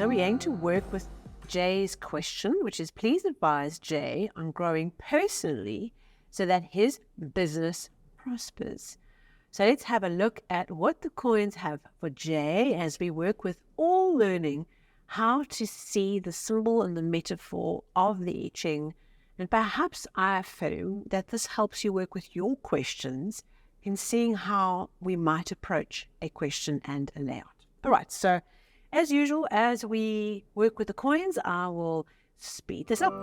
So we're going to work with Jay's question, which is please advise Jay on growing personally so that his business prospers. So let's have a look at what the coins have for Jay as we work with all learning how to see the symbol and the metaphor of the I Ching. And perhaps I affirm that this helps you work with your questions in seeing how we might approach a question and a layout. All right, so as usual, as we work with the coins, I will speed this up.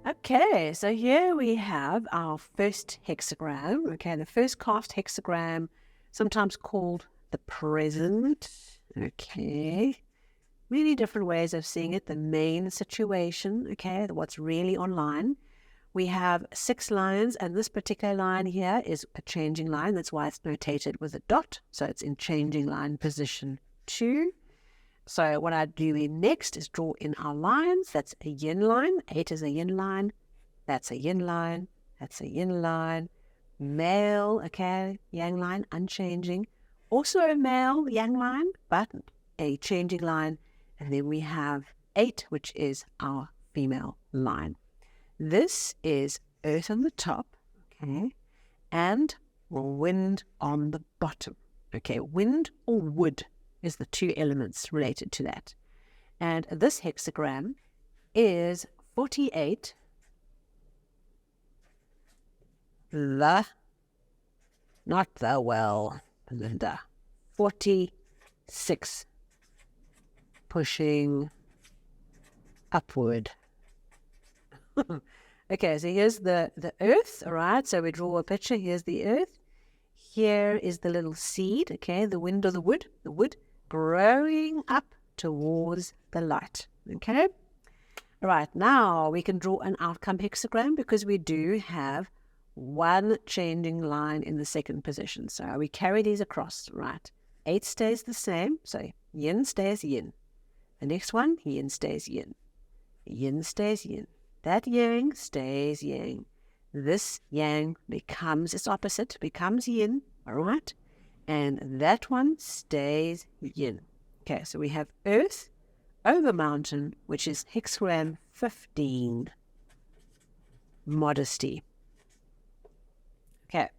Okay, so here we have our first hexagram. Okay, the first cast hexagram, sometimes called the present. Okay, many different ways of seeing it. The main situation, okay, what's really online. We have 6 lines, and this particular line here is a changing line. That's why it's notated with a dot. So it's in changing line position 2. So what I do next is draw in our lines. That's a yin line. 8 is a yin line. That's a yin line. That's a yin line. Male, okay, yang line, unchanging. Also a male yang line, but a changing line. And then we have 8, which is our female line. This is earth on the top, okay, and wind on the bottom. Okay, wind or wood is the 2 elements related to that. And this hexagram is 48. Not the well, Linda. 46. Pushing upward. Okay, so here's the earth, all right? So we draw a picture. Here's the earth. Here is the little seed, okay? The wind or the wood growing up towards the light, okay? All right, now we can draw an outcome hexagram because we do have 1 changing line in the second position. So we carry these across, right? 8 stays the same, so yin stays yin. The next one, yin stays yin. Yin stays yin. That yang stays yang. This yang becomes its opposite, becomes yin, all right? And that one stays yin. Okay, so we have earth over mountain, which is hexagram 15. Modesty. Okay,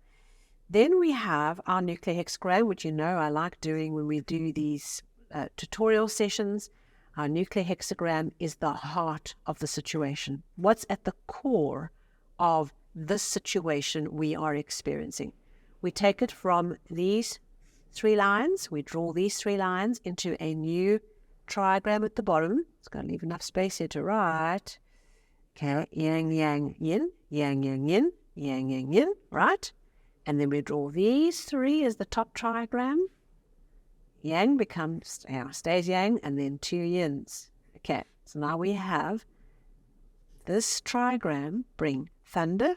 then we have our nuclear hexagram, which you know I like doing when we do these tutorial sessions. Our nuclear hexagram is the heart of the situation. What's at the core of this situation we are experiencing? We take it from these 3 lines. We draw these 3 lines into a new trigram at the bottom. It's got to leave enough space here to write. Okay, yang, yang, yin, yang, yang, yin, yang, yang, yin, right? And then we draw these 3 as the top trigram. Yang becomes, stays yang, and then 2 yins. Okay, so now we have this trigram bring thunder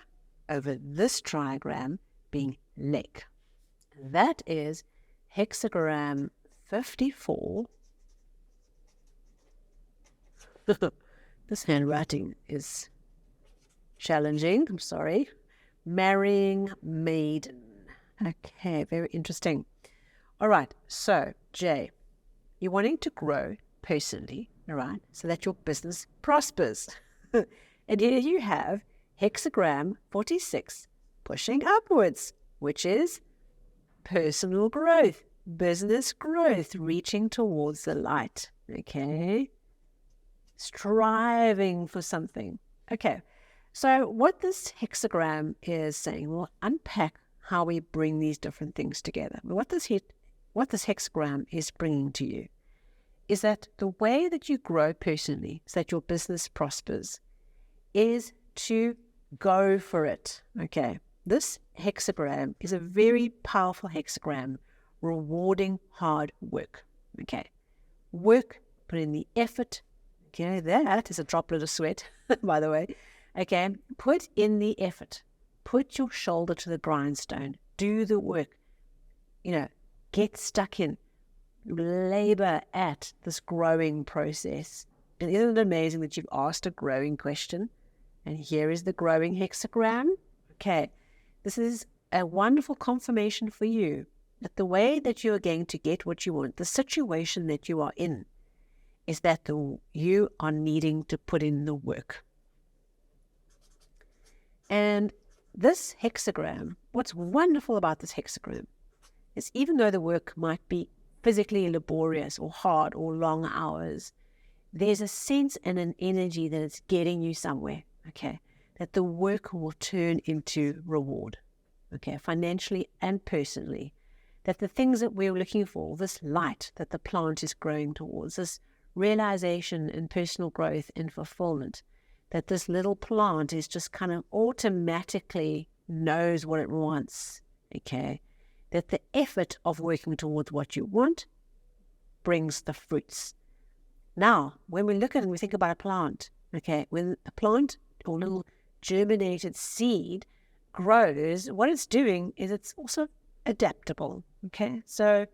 over this trigram being lake. That is hexagram 54. This handwriting is challenging, I'm sorry. Marrying Maiden. Okay, very interesting. All right, so Jay, you're wanting to grow personally, all right, so that your business prospers. And here you have hexagram 46 pushing upwards, which is personal growth, business growth, reaching towards the light, okay? Striving for something. Okay, so what this hexagram is saying, we'll unpack how we bring these different things together. What this hexagram is bringing to you is that the way that you grow personally, so that your business prospers, is to go for it. Okay, this hexagram is a very powerful hexagram, rewarding hard work. Okay, work, put in the effort. Okay, that is a droplet of sweat, by the way. Okay, put in the effort. Put your shoulder to the grindstone. Do the work. Get stuck in. labor at this growing process. And isn't it amazing that you've asked a growing question? And here is the growing hexagram. Okay, this is a wonderful confirmation for you that the way that you are going to get what you want, the situation that you are in, is that you are needing to put in the work. And this hexagram, what's wonderful about this hexagram is even though the work might be physically laborious or hard or long hours, there's a sense and an energy that it's getting you somewhere, okay? That the work will turn into reward, okay? Financially and personally. That the things that we're looking for, this light that the plant is growing towards, this realization and personal growth and fulfillment, that this little plant is just kind of automatically knows what it wants, okay? That the effort of working towards what you want brings the fruits. Now, when we look at it and we think about a plant, okay, when a plant or little germinated seed grows, what it's doing is it's also adaptable, okay? So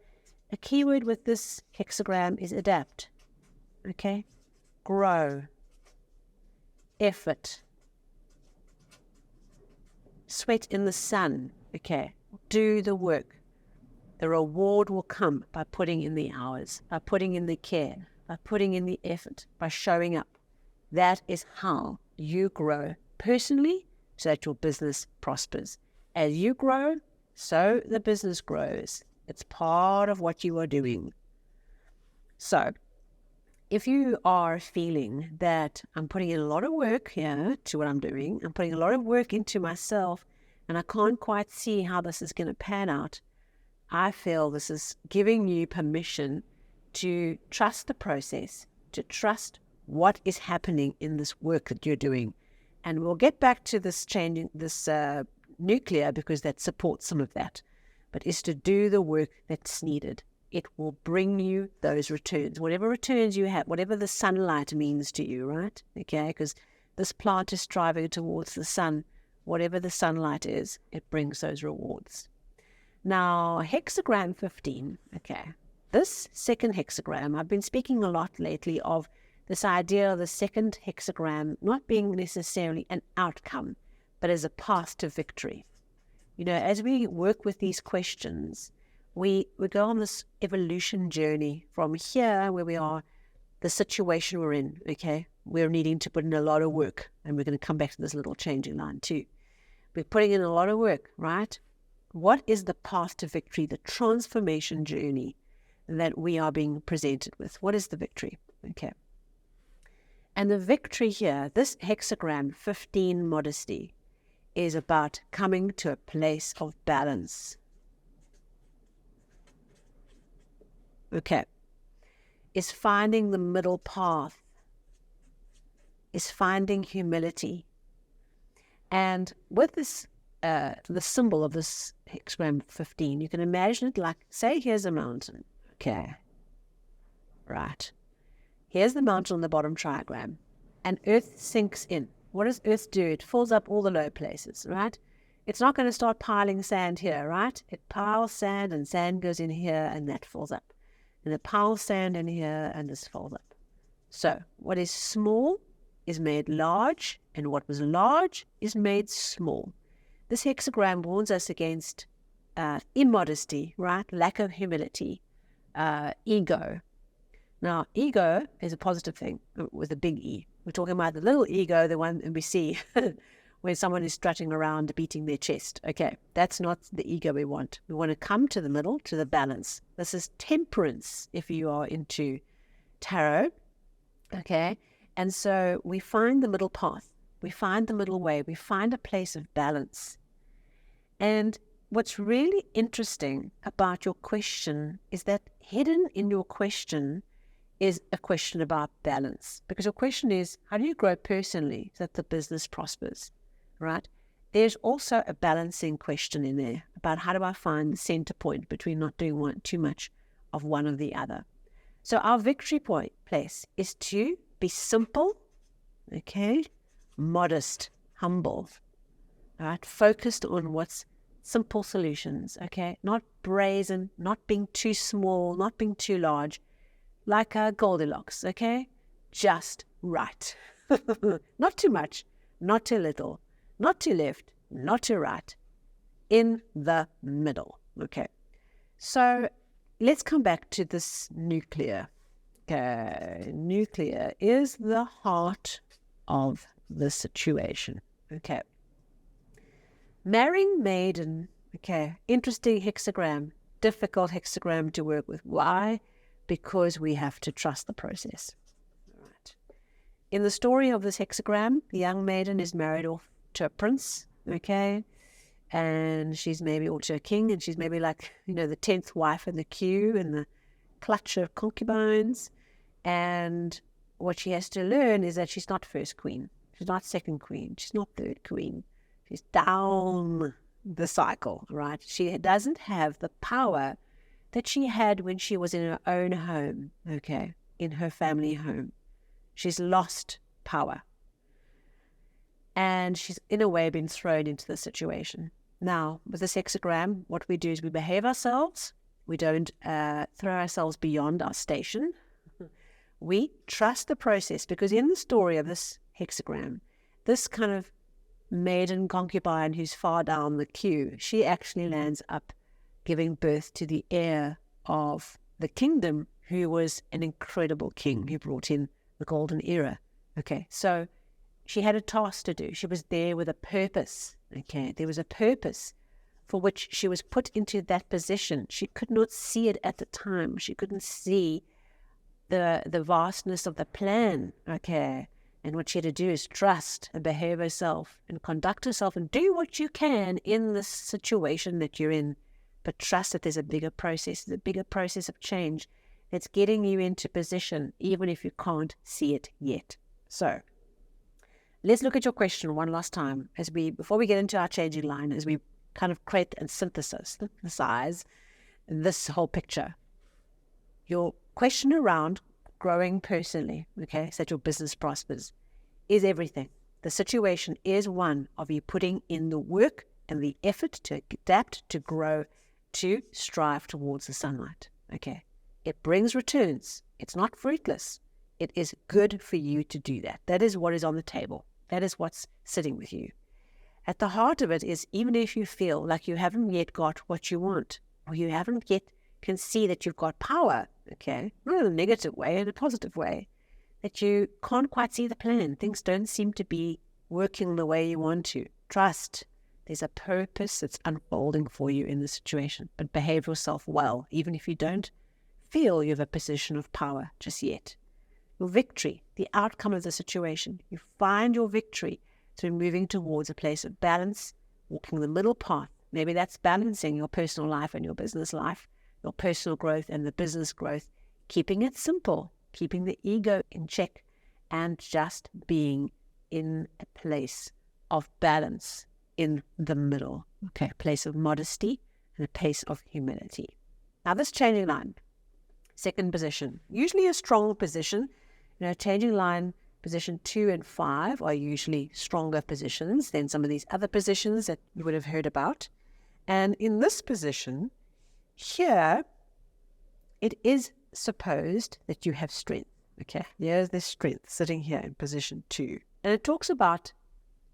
a keyword with this hexagram is adapt, okay? Grow, effort, sweat in the sun, okay? Do the work. The reward will come by putting in the hours, by putting in the care, by putting in the effort, by showing up. That is how you grow personally so that your business prospers. As you grow, so the business grows. It's part of what you are doing. So, if you are feeling that I'm putting in a lot of work here to what I'm doing, I'm putting a lot of work into myself, and I can't quite see how this is going to pan out, I feel this is giving you permission to trust the process, to trust what is happening in this work that you're doing. And we'll get back to this changing, this nuclear, because that supports some of that. But is to do the work that's needed. It will bring you those returns, whatever returns you have, whatever the sunlight means to you, right? Okay, because this plant is striving towards the sun. Whatever the sunlight is, it brings those rewards. Now, hexagram 15, okay, this second hexagram, I've been speaking a lot lately of this idea of the second hexagram not being necessarily an outcome, but as a path to victory. You know, as we work with these questions, we go on this evolution journey from here where we are, the situation we're in, okay? We're needing to put in a lot of work, and we're going to come back to this little changing line too. We're putting in a lot of work, right? What is the path to victory, the transformation journey that we are being presented with? What is the victory? Okay. And the victory here, this hexagram 15 modesty, is about coming to a place of balance. Okay. Is finding the middle path. Is finding humility. And with this, the symbol of this hexagram 15, you can imagine it like, say, here's a mountain. Okay. Right. Here's the mountain on the bottom triagram. And Earth sinks in. What does Earth do? It fills up all the low places, right? It's not going to start piling sand here, right? It piles sand and sand goes in here and that fills up. And it piles sand in here and this fills up. So what is small is made large, and what was large is made small. This hexagram warns us against immodesty, right? Lack of humility, ego. Now, ego is a positive thing with a big E. We're talking about the little ego, the one we see when someone is strutting around beating their chest. Okay, that's not the ego we want. We want to come to the middle, to the balance. This is temperance if you are into tarot. Okay, and so we find the middle path. We find the middle way. We find a place of balance. And what's really interesting about your question is that hidden in your question is a question about balance. Because your question is, how do you grow personally so that the business prospers, right? There's also a balancing question in there about how do I find the center point between not doing too much of one or the other. So our victory place is to be simple, okay, modest, humble, all right, focused on what's simple solutions, okay? Not brazen, not being too small, not being too large, like a Goldilocks, okay? Just right. Not too much, not too little, not too left, not too right, in the middle, okay? So let's come back to this nuclear. Okay, nuclear is the heart of the situation, okay? Marrying Maiden, okay, interesting hexagram, difficult hexagram to work with. Why? Because we have to trust the process. All right. In the story of this hexagram, the young maiden is married off to a prince, okay, and she's maybe or to a king, and she's maybe like, the 10th wife in the queue and the clutch of concubines. And what she has to learn is that she's not first queen, she's not second queen, she's not third queen. She's down the cycle, right? She doesn't have the power that she had when she was in her own home, okay, in her family home. She's lost power. And she's, in a way, been thrown into the situation. Now, with this hexagram, what we do is we behave ourselves. We don't throw ourselves beyond our station. We trust the process, because in the story of this hexagram, this kind of maiden concubine who's far down the queue, she actually lands up giving birth to the heir of the kingdom, who was an incredible king who brought in the golden era. Okay, so she had a task to do. She was there with a purpose. Okay, there was a purpose for which she was put into that position. She could not see it at the time. She couldn't see the vastness of the plan. Okay. And what she had to do is trust and behave herself and conduct herself and do what you can in the situation that you're in. But trust that there's a bigger process, the bigger process of change that's getting you into position, even if you can't see it yet. So let's look at your question one last time before we get into our changing line, as we kind of create and synthesize this whole picture. Your question around growing personally, okay, so that your business prospers, is everything. The situation is one of you putting in the work and the effort to adapt, to grow, to strive towards the sunlight, okay? It brings returns. It's not fruitless. It is good for you to do that. That is what is on the table. That is what's sitting with you. At the heart of it is, even if you feel like you haven't yet got what you want, or you haven't yet can see that you've got power, okay, not in a negative way, in a positive way, that you can't quite see the plan. Things don't seem to be working the way you want to. Trust. There's a purpose that's unfolding for you in the situation, but behave yourself well, even if you don't feel you have a position of power just yet. Your victory, the outcome of the situation, you find your victory through moving towards a place of balance, walking the middle path. Maybe that's balancing your personal life and your business life, your personal growth and the business growth, keeping it simple, keeping the ego in check, and just being in a place of balance in the middle, okay, a place of modesty and a place of humility. Now this changing line, second position, usually a strong position. Changing line position 2 and 5 are usually stronger positions than some of these other positions that you would have heard about. And in this position here, it is supposed that you have strength. Okay, there's this strength sitting here in position 2. And it talks about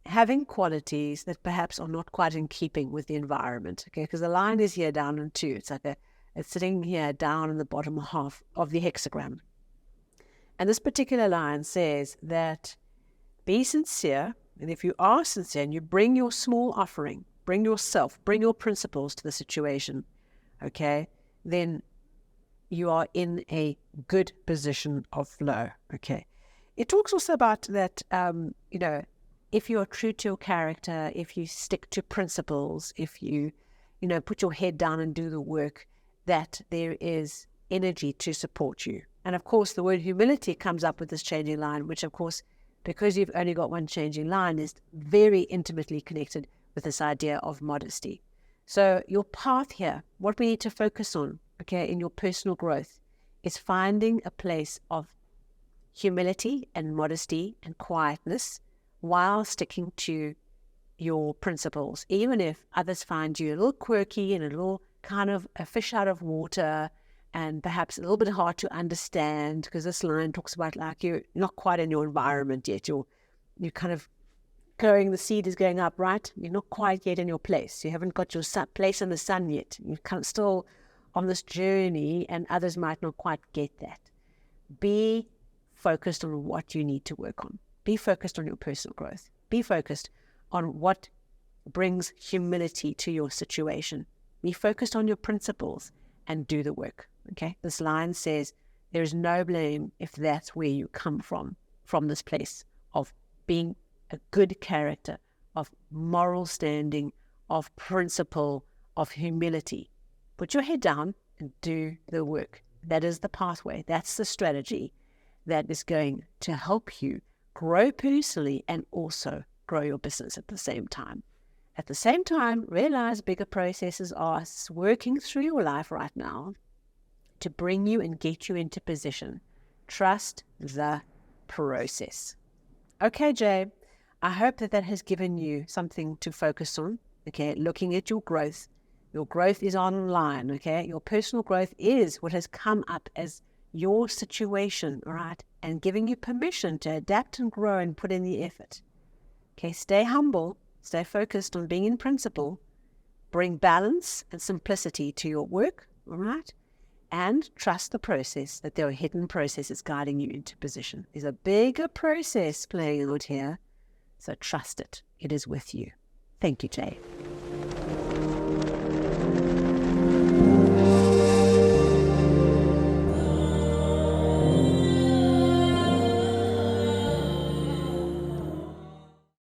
having qualities that perhaps are not quite in keeping with the environment. Okay, because the line is here down in 2. It's like it's sitting here down in the bottom half of the hexagram. And this particular line says that be sincere, and if you are sincere and you bring your small offering, bring yourself, bring your principles to the situation, okay, then you are in a good position of flow, okay. It talks also about that, if you are true to your character, if you stick to principles, if you, put your head down and do the work, that there is energy to support you. And of course, the word humility comes up with this changing line, which of course, because you've only got one changing line, is very intimately connected with this idea of modesty. So your path here, what we need to focus on, okay, in your personal growth, is finding a place of humility and modesty and quietness while sticking to your principles, even if others find you a little quirky and a little kind of a fish out of water and perhaps a little bit hard to understand, because this line talks about like you're not quite in your environment yet. You're kind of going, the seed is going up, right? You're not quite yet in your place. You haven't got your place in the sun yet. You're kind of still on this journey, and others might not quite get that. Be focused on what you need to work on. Be focused on your personal growth. Be focused on what brings humility to your situation. Be focused on your principles and do the work. Okay? This line says there is no blame if that's where you come from this place of being a good character, of moral standing, of principle, of humility. Put your head down and do the work. That is the pathway. That's the strategy that is going to help you grow personally and also grow your business at the same time. At the same time, realize bigger processes are working through your life right now to bring you and get you into position. Trust the process. Okay, Jay, I hope that has given you something to focus on. Okay, looking at your growth. Your growth is online, okay? Your personal growth is what has come up as your situation, all right? And giving you permission to adapt and grow and put in the effort. Okay, stay humble, stay focused on being in principle, bring balance and simplicity to your work, all right? And trust the process, that there are hidden processes guiding you into position. There's a bigger process playing out here, so trust it. It is with you. Thank you, Jay.